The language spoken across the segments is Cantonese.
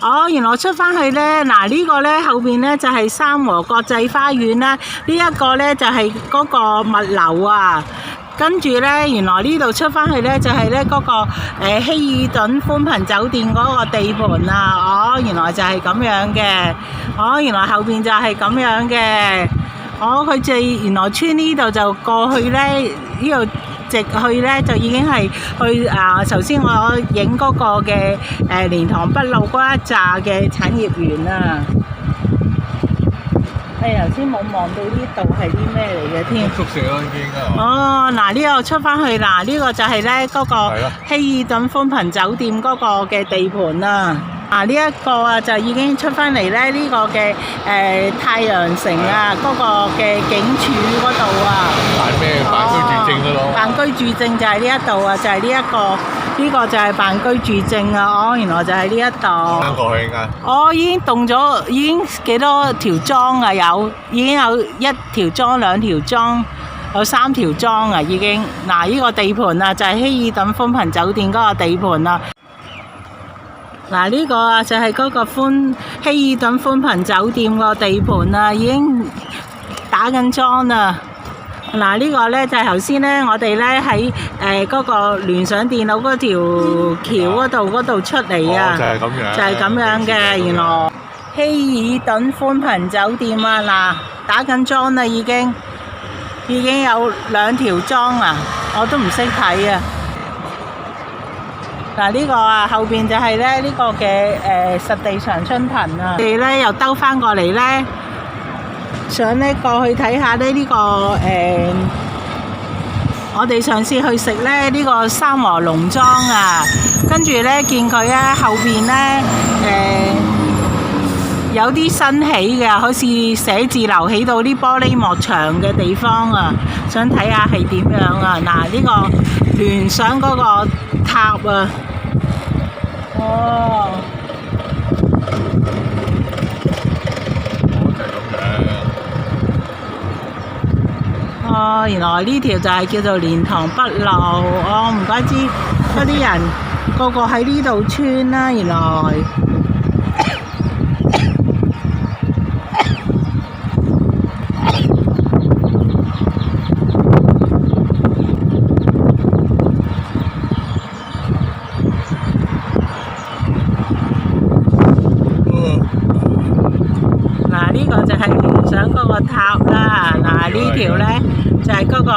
哦，原來出返去呢，嗱呢個呢後邊呢就係三和國際花園啦，呢一個呢就係嗰個物流啊，跟住呢，原來呢度出返去呢就係呢嗰個希爾頓寬頻酒店嗰個地盤啊，哦，原來就係咁樣嘅，哦，原來後邊就係咁樣嘅，哦，佢哋原來村呢度就過去呢，呢度。直去呢就已經係去頭先我影嗰個嘅蓮塘北路嗰一紮嘅產業園啊！頭先冇望到呢度係啲咩嚟嘅添？宿舍咯已經啊！哦，嗱呢個出返去嗱，呢個就係呢嗰個希爾頓寬頻酒店嗰個嘅地盤啦。呢一個啊就已經出返嚟咧，呢個嘅太陽城啊，嗰個嘅警署嗰度啊。辦咩？辦居住證嗰度。辦居住證就係呢一度啊，就係呢一個，呢個就係辦居住證啊。哦，原來就係呢一度。啱過去啱。哦，已經動咗，已經幾多條樁啊？有，已經有一條樁、兩條樁，有三條樁啊！已經。嗱，呢個地盤啊，就係希爾頓寬頻酒店嗰個地盤啊。嗱，呢個啊就係嗰個希爾頓寬頻酒店個地盤啊，已經打緊樁啦。嗱，呢個呢就係頭先呢，我哋呢喺嗰個聯想電腦嗰條橋嗰度出嚟啊，就係咁樣，就係咁樣嘅。原來希爾頓寬頻酒店啊，嗱，打緊樁啦，已經有兩條樁啊，我都唔識睇啊。嗱，呢個啊後邊就係咧呢個嘅實地長春藤啊，我哋咧又兜翻過嚟咧，想咧過去睇下咧呢個我哋上次去食咧呢個三和農莊啊，跟住咧見佢咧後邊咧有啲新起嘅，好似寫字樓起到啲玻璃幕牆嘅地方啊，想睇下係點樣啊！嗱，呢個聯想嗰個塔啊，哦，就係咁樣。哦，原來呢條就係叫做蓮塘北路，哦，唔怪之嗰啲人個個喺呢度村啦，原來。呢個就係聯想嗰個塔啦，嗱呢條呢就係嗰個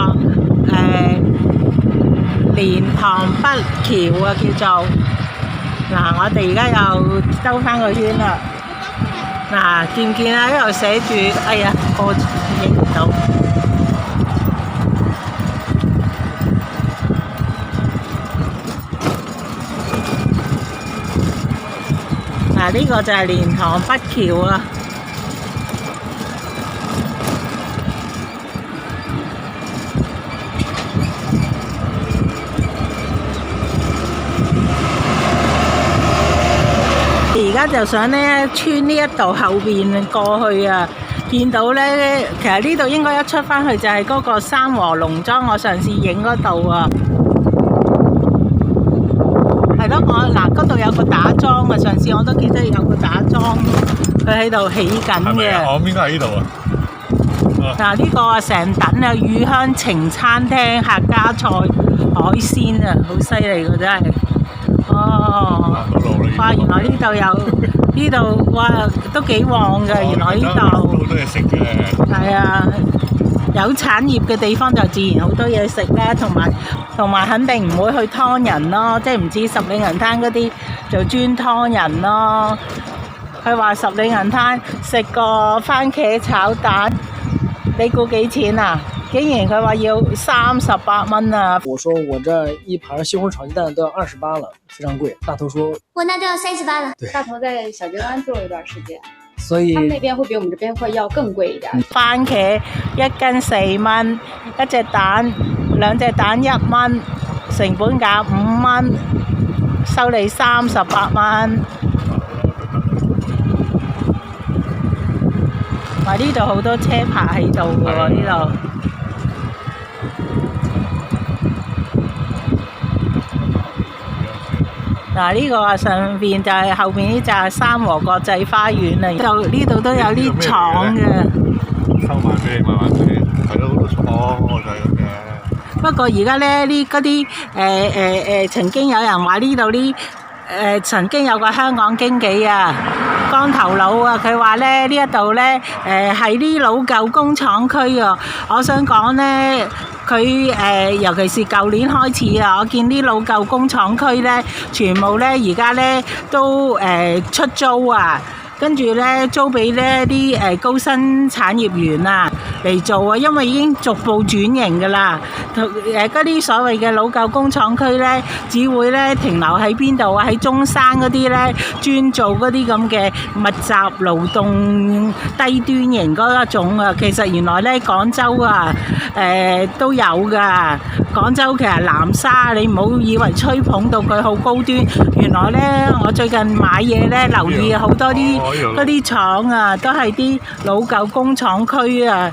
蓮塘北橋啊，叫做嗱，我哋而家又兜翻個圈啦，嗱見唔見啊？呢度寫住，哎呀，我影唔到。嗱呢個就係蓮塘北橋啊。而家就想咧穿呢一度後邊過去啊，見到咧，其實呢度應該一出返去就係嗰個三和農莊，我上次影嗰度啊，係咯，我嗱嗰度有個打樁啊，上次我都記得有個打樁，佢喺度起緊嘅。我應該喺呢度啊。嗱呢個啊成等啊乳香情餐廳客家菜海鮮啊，好犀利㗎真係。哦，哇！原來呢度有呢度，哇都幾旺㗎。原來呢度好多嘢食嘅。係啊，有產業嘅地方就自然好多嘢食啦，同埋肯定唔會去劏人咯，即係唔似十里銀灘嗰啲就專劏人咯。佢話十里銀灘食個番茄炒蛋，你估幾錢啊？竟然佢話要38蚊啊！我說我這一盤西紅柿炒雞蛋都要28了，非常貴。大頭說，我那就要38了。對，大頭在小筧灣做了一段時間，所以他們那邊會比我們這邊會要更貴一點。番茄1斤4蚊，一隻蛋兩隻蛋1蚊，成本價5蚊，收你38蚊。話呢度好多車泊喺度喎，呢度。嗱，呢個上邊就係後邊呢就係三和國際花園啦。呢度都有啲廠嘅。收埋俾你慢慢睇，係咯，好多廠就係咁嘅。不過而家咧，嗰啲曾經有人話呢度呢曾經有個香港經紀啊，光頭佬啊，佢話咧呢一度咧係啲老舊工廠區啊。我想講咧，佢尤其是舊年開始啊，我見啲老舊工廠區咧，全部咧而家咧都出租啊。跟住咧租俾咧啲高薪產業員啊嚟做啊，因為已經逐步轉型㗎啦。嗰啲所謂嘅老舊工廠區咧，只會咧停留喺邊度啊？喺中山嗰啲咧，專做嗰啲咁嘅密集勞動低端型嗰一種啊。其實原來咧廣州啊都有㗎。廣州其實南沙，你唔好以為吹捧到佢好高端。原來咧，我最近買嘢咧，留意好多啲嗰啲廠啊，都係啲老舊工廠區啊，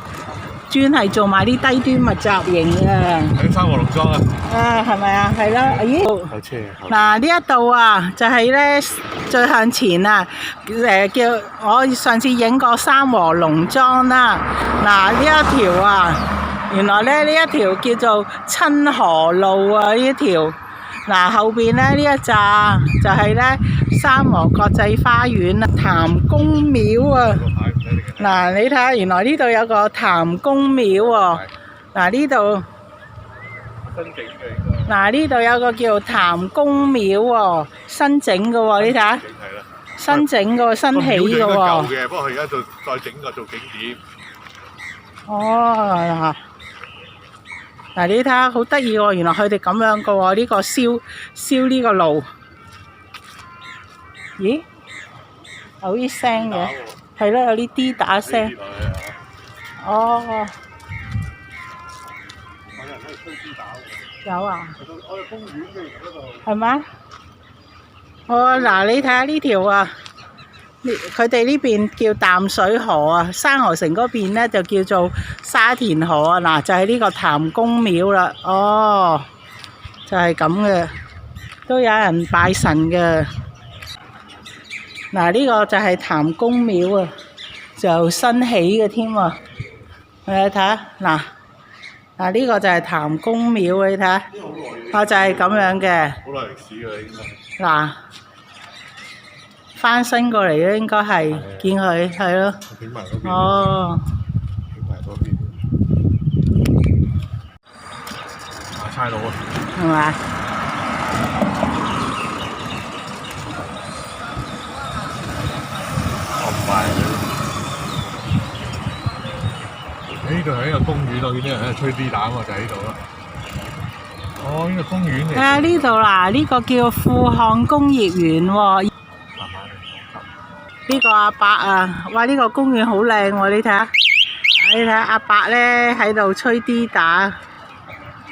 專係做埋啲低端密集型啊。喺三和農莊啊！啊，係咪啊？係啦，咦？有車。嗱，呢一度啊，就係咧最向前啊，叫我上次影過三和農莊啦。嗱，呢一條啊。原來咧呢一條叫做親河路啊，呢一條嗱後邊咧呢一紮就係咧三和國際花園啊，譚公廟啊。嗱，你睇下，原來呢度有個譚公廟喎。嗱，呢度嗱呢度有個叫譚公廟喎，新整嘅喎，你睇下，新整嘅喎，新起嘅喎。舊嘅，不過佢而家再整個做景點。哦。嗱，你睇下好得意喎！原來佢哋咁樣嘅喎，呢個燒呢個爐，咦？有啲聲嘅，係咯，有啲滴打聲。哦。有啊。我哋公園嘅嗰度。係嗎？哦，嗱，你睇下呢條啊！佢哋呢邊叫淡水河啊，生河城嗰邊咧就叫做沙田河啊。嗱，就係呢個譚公廟啦。哦，就係咁嘅，都有人拜神嘅。嗱，呢個就係譚公廟啊，就新起嘅添啊。你睇下，嗱，呢個就係譚公廟啊，你睇下，我就係咁樣嘅。好耐歷史㗎啦，應該。嗱。翻新過嚟咧，應該係見佢係咯。影埋嗰邊。哦。影埋嗰邊。差佬啊！係咪？唔係。呢度係一個公園，我見啲人喺度吹 D 蛋喎，就喺呢度啦。哦，呢個公園嚟。啊！呢度嗱，呢個叫富漢工業園喎。呢個阿伯啊，哇！呢個公園好靚喎，你睇下，你睇下阿伯咧喺度吹 D 打，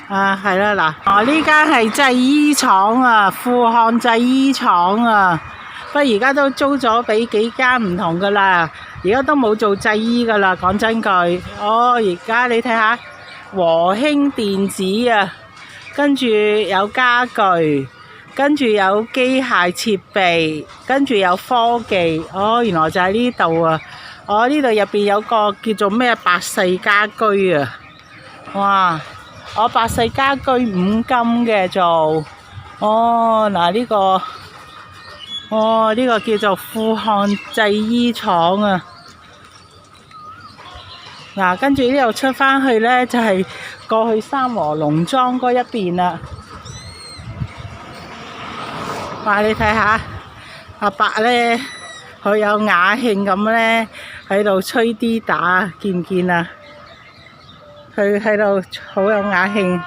啊係啦嗱，哦呢間係製衣廠啊，富漢製衣廠啊，不過而家都租咗俾幾間唔同噶啦，而家都冇做製衣噶啦，講真句，哦而家你睇下和興電子啊，跟住有家具。跟住有機械設備，跟住有科技，哦，原來就喺呢度啊！哦，呢度入邊有個叫做咩百世家居啊！哇！我百世家居5金嘅做，哦嗱呢個，哦呢個叫做富漢製衣廠啊！嗱，跟住呢度出返去呢，就係過去三和農莊嗰一邊啦。哇！你睇下阿伯咧，佢有雅興咁咧喺度吹 D 打，見唔見啊？佢喺度好有雅興。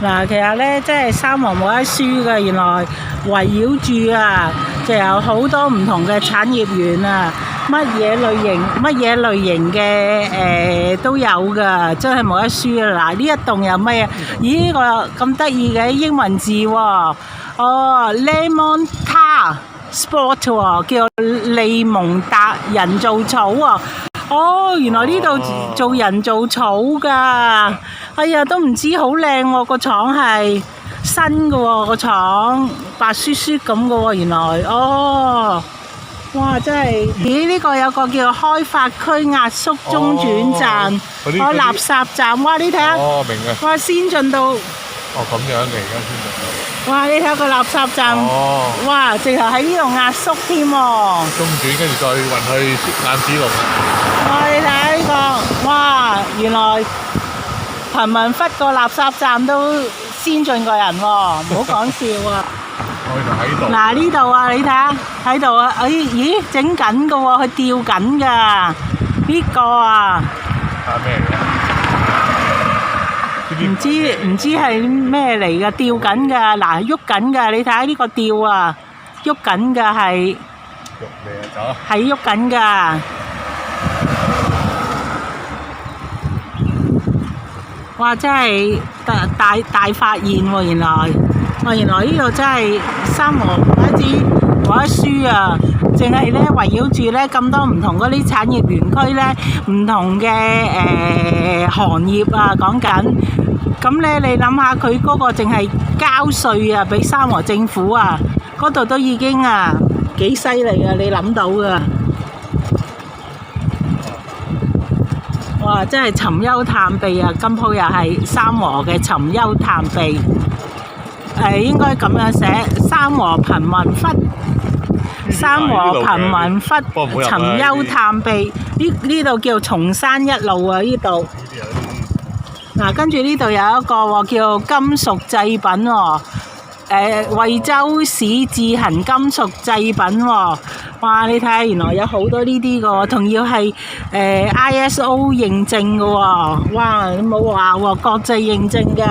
嗱，其實咧，即係三和冇得輸嘅。原來圍繞住啊，就有好多唔同嘅產業園啊。乜嘢類型嘅都有㗎，真係冇得輸啊！嗱，呢一棟有咩啊？咦，呢個咁得意嘅英文字喎，哦 ，Lemon Tar Sport 喎，叫利蒙達人造草喎。哦，原來呢度做人造草㗎，哎呀，都唔知好靚喎，個廠係新㗎喎，個廠白雪雪咁㗎喎，原來，哦。哇！真係，咦？呢個有個叫開發區壓縮中轉站，垃圾站。哇！你睇下，哦，明嘅。哇！先進到，哦，咁樣嘅，而家先進到。哇！你睇下個垃圾站，哇！直頭喺呢度壓縮添喎。中轉，跟住再運去晏子路。哇！你睇下呢個，哇！原來貧民窟個垃圾站都先進過人喎，唔好講笑啊！嗱呢度啊，你睇下喺度啊，咦整緊㗎喎，佢吊緊㗎，呢個啊，咩嚟嘅？唔知係咩嚟㗎，吊緊㗎，嗱喐緊㗎，你睇下呢個吊啊，喐緊㗎係，係喐緊㗎，哇！真係大發現喎，原來。原來呢度真係三和唔單止冇得輸啊，淨係咧圍繞住咧咁多唔同嗰啲產業園區咧，唔同嘅行業啊講緊。咁咧你諗下佢嗰個淨係交稅啊，俾三和政府啊，嗰度都已經啊幾犀利啊！你諗到噶，哇！真係尋幽探秘啊！今鋪又係三和嘅尋幽探秘。應該咁樣寫，三和貧民窟，三和貧民窟尋幽探秘。呢度叫松山一路啊，呢度。嗱，跟住呢度有一個喎，叫金屬製品喎。惠州市自行金屬製品喎。哇！你睇下，原來有好多呢啲嘅喎，仲要係ISO 認證嘅喎。哇！你冇話喎，國際認證㗎。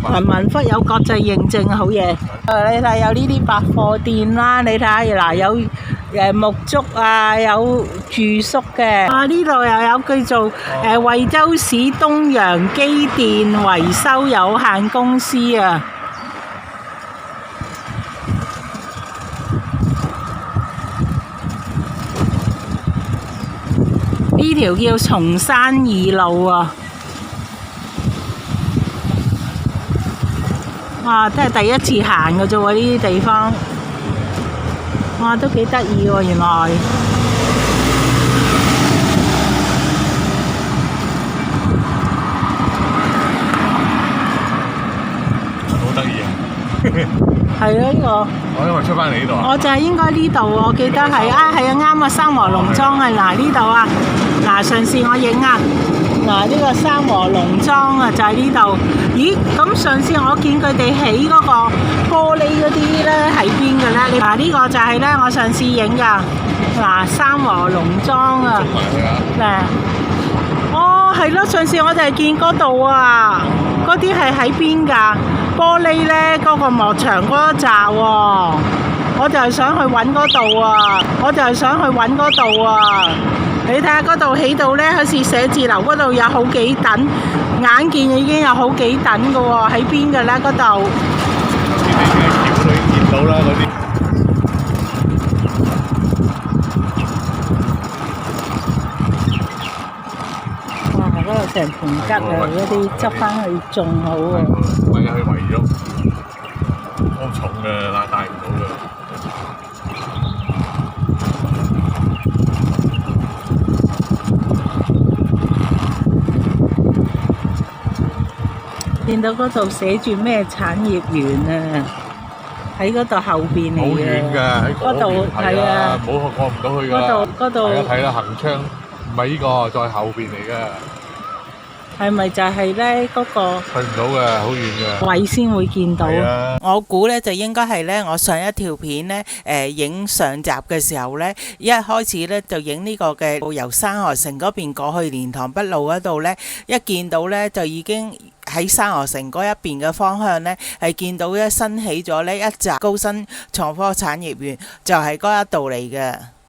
貧民窟有國際認證，好嘢。你睇有呢啲百貨店啦，你睇下嗱，有木竹啊，有住宿嘅。啊，呢度又有叫做惠州市東陽機電維修有限公司啊。呢條叫松山二路啊。哇！真係第一次行嘅啫喎，呢啲地方，哇都幾得意喎，原來。好得意啊！係咯，呢個。我因為出翻嚟呢度啊。我就係應該呢度喎，我記得係啊，係啊，啱啊，三和農莊啊，嗱呢度啊，嗱上次我影啊。嗱，呢個三和農莊啊，就喺呢度。咦，咁上次我見佢哋起嗰個玻璃嗰啲咧，喺邊嘅咧？嗱，呢個就係咧，我上次影噶。嗱，三和農莊啊。嗱，哦，係咯，上次我就係見嗰度啊，嗰啲係喺邊㗎？玻璃咧，嗰個幕牆嗰一紮喎，我就係想去揾嗰度啊，你睇下嗰度起到咧，好似寫字樓嗰度有好幾等，眼見已經有好幾等嘅喎，喺邊嘅咧嗰度？橋度見到啦嗰啲。哇！嗰度成盆桔啊，嗰啲執翻去種好啊。揾入去圍咗，好重嘅，拉帶唔到嘅。見到嗰度寫住咩產業園啊？喺嗰度後邊嚟嘅。好遠㗎，喺嗰度係啊，冇過唔到去㗎。嗰度睇啦，行窗唔係呢個，在後邊嚟嘅。係咪就係咧嗰個？去唔到嘅，好遠嘅。位先會見到。我估咧就應該係咧，我上一條片咧影上集嘅時候咧，一開始咧就影呢個嘅由山河城嗰邊過去蓮塘北路嗰度咧，一見到咧就已經喺山河城嗰一邊嘅方向咧，係見到新起咗呢一紮高新創科產業園，就係嗰一度嚟嘅。